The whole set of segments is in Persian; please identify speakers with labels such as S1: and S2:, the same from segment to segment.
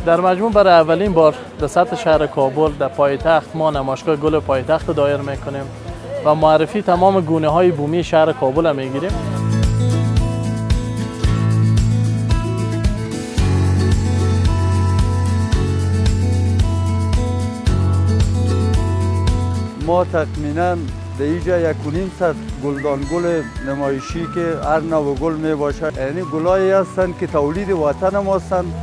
S1: در مجموع برای اولین بار در سطح شهر کابل در پایتخت ما نمایشگاه گل پایتخت دایر میکنیم و معرفی تمام گونه های بومی شهر کابل میگیریم.
S2: ما تقریباً در اینجا 1.5 گلدانگل نمایشی که هر نوع گل می باشد، یعنی گلایی هستند که تولید وطن ما هستند.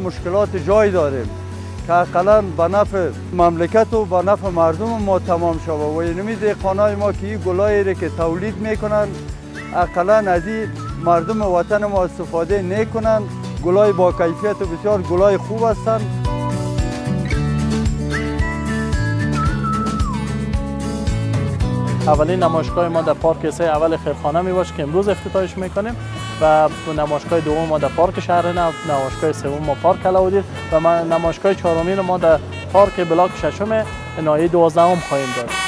S2: مشکلات جای داریم که اقلا به نفع مملکت و به نفع مردم ما تمام شود و اینمی دهقانای ما که این گلایی را که تولید میکنن اقلا از این مردم وطن ما استفاده نکنند. گلای با کیفیت و بسیار گلای خوب هستند.
S1: اولین نمایشگاه ما در پارک سه اول خیرخانه می باشه که امروز افتتاحش میکنیم و نمایشگاه دوم ما در پارک شهر نو، نمایشگاه سوم ما پارک علاودین و نمایشگاه چهارمین ما در پارک بلاک ششم ناحیه 12 خواهیم داشت.